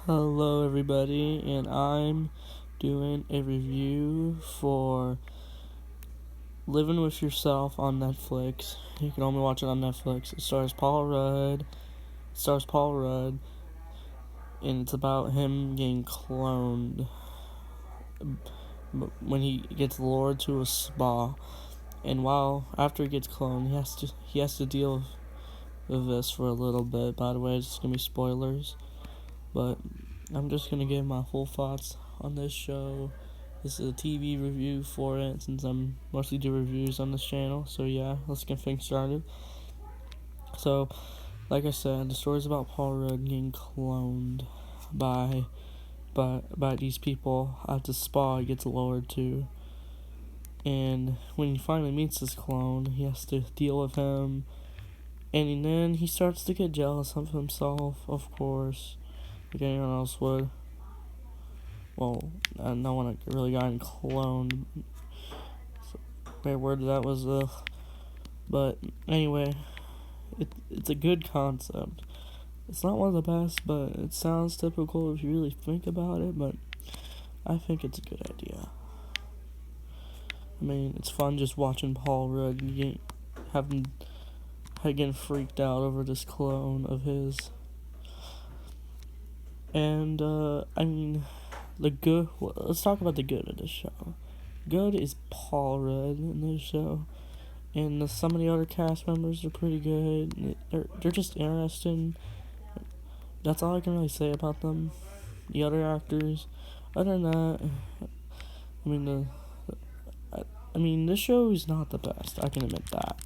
Hello, everybody, and I'm doing a review for Living with Yourself on Netflix. You can only watch it on Netflix. It stars Paul Rudd. And it's about him getting cloned when he gets lured to a spa. And after he gets cloned, he has to deal with this for a little bit. By the way, it's gonna be spoilers, but I'm just gonna give my full thoughts on this show. This is a TV review for it, since I'm mostly do reviews on this channel. So yeah, let's get things started. So, like I said, the story's about Paul Rudd getting cloned by these people at the spa he gets lured to. And when he finally meets this clone, he has to deal with him. And then he starts to get jealous of himself, of course, like anyone else would. Well, no one really got cloned. Bad word that was, But anyway, it's a good concept. It's not one of the best, but it sounds typical if you really think about it, but I think it's a good idea. I mean, it's fun just watching Paul Rudd getting freaked out over this clone of his. And, let's talk about the good of this show. Good is Paul Rudd in this show. And some of the other cast members are pretty good. They're just interesting. That's all I can really say about them. The other actors, other than that, this show is not the best. I can admit that.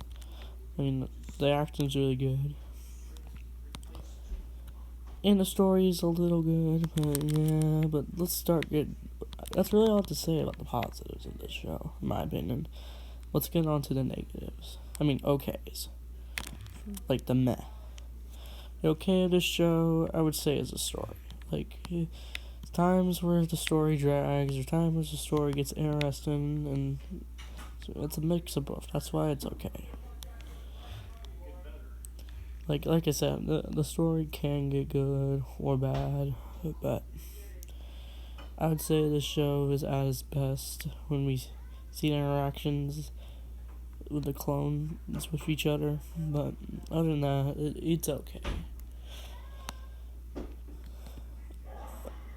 The acting's really good, and the story's a little good. But let's start good. That's really all I have to say about the positives of this show, in my opinion. Let's get on to the negatives. Okays. Like the meh. The okay of this show, I would say, is the story. Times where the story drags, or times where the story gets interesting, and so it's a mix of both. That's why it's okay. Like I said, the story can get good or bad, but I would say this show is at its best when we see the interactions with the clones with each other. But other than that, it's okay.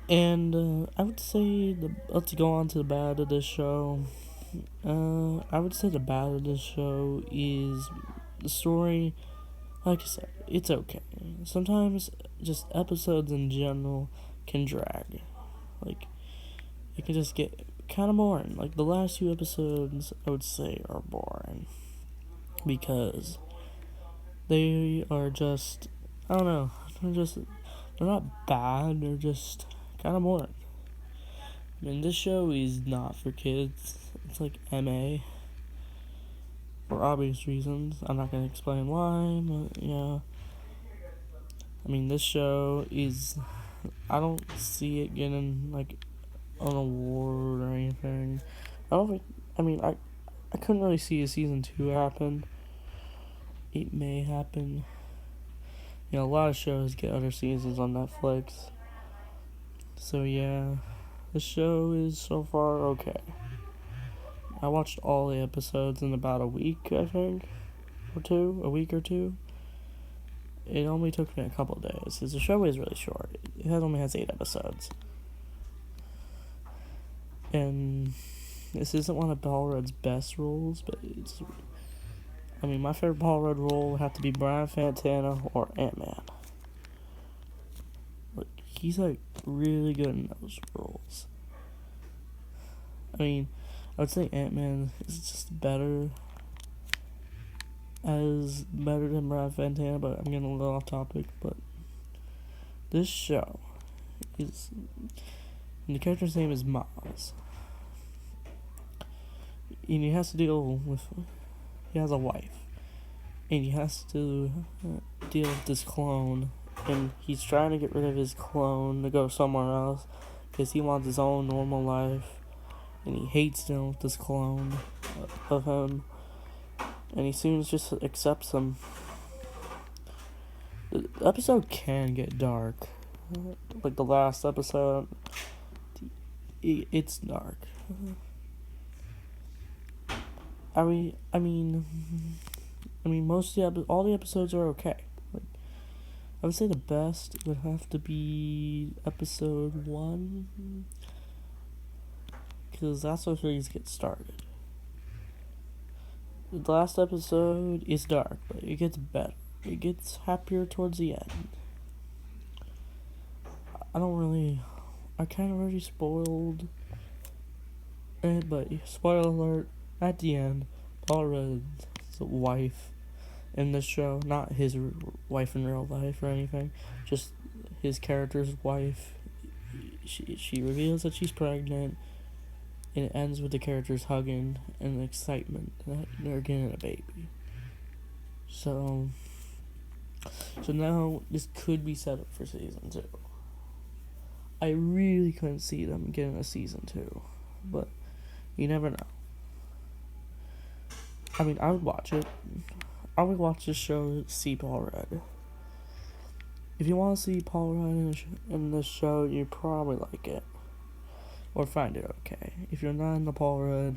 And I would say let's go on to the bad of this show. I would say the bad of this show is the story. Like I said, it's okay. Sometimes just episodes in general can drag. It can just get kind of boring. Like the last few episodes, I would say, are boring because they are just, I don't know, they're not bad, they're just kind of boring. This show is not for kids. It's like MA. For obvious reasons. I'm not going to explain why, but yeah. This show is, I don't see it getting, an award or anything. I couldn't really see a season 2 happen. It may happen. A lot of shows get other seasons on Netflix. So yeah, the show is so far okay. I watched all the episodes in about a week, I think, a week or two. It only took me a couple of days, because the show is really short. It only has 8 episodes. And this isn't one of Paul Rudd's best roles, but my favorite Paul Rudd role would have to be Brian Fantana or Ant-Man. He's, really good in those roles. I would say Ant-Man is just better than Brian Fantana, but I'm getting a little off topic. But this show is, and the character's name is Miles, and he has a wife, and he has to deal with this clone, and he's trying to get rid of his clone to go somewhere else, because he wants his own normal life. And he hates dealing with this clone of him. And he soon just accepts him. The episode can get dark. like the last episode, it's dark. I mean, all the episodes are okay. Like, I would say the best would have to be episode 1, because that's where things get started. The last episode is dark, but it gets better. It gets happier towards the end. I kind of already spoiled it, but spoiler alert, at the end, Paul Rudd's wife in this show, not his wife in real life or anything, just his character's wife, she reveals that she's pregnant, and it ends with the characters hugging and excitement that they're getting a baby. So now this could be set up for season 2. I really couldn't see them getting a season 2, but you never know. I mean, I would watch it. I would watch this show to see Paul Rudd. If you want to see Paul Rudd in this show, you probably like it. Or find it okay. If you're not in the Paul Rudd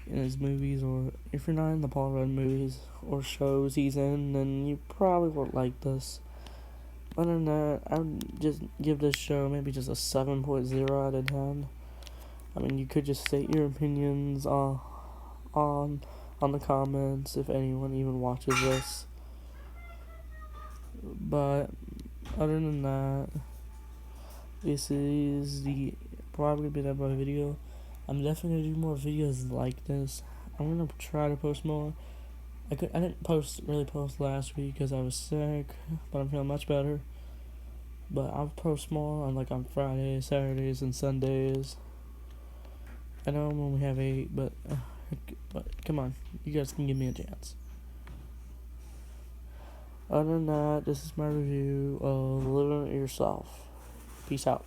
in his movies, or if you're not in the Paul Rudd movies or shows he's in, then you probably won't like this. Other than that, I would just give this show maybe just a 7.0 out of 10. I mean, you could just state your opinions on the comments if anyone even watches this. But other than that, this is probably been my video. I'm definitely gonna do more videos like this. I'm gonna try to post more. I didn't post last week because I was sick, but I'm feeling much better. But I'll post more on Fridays, Saturdays, and Sundays. I know I'm only have 8, but come on, you guys can give me a chance. Other than that, this is my review of Living It Yourself. Peace out.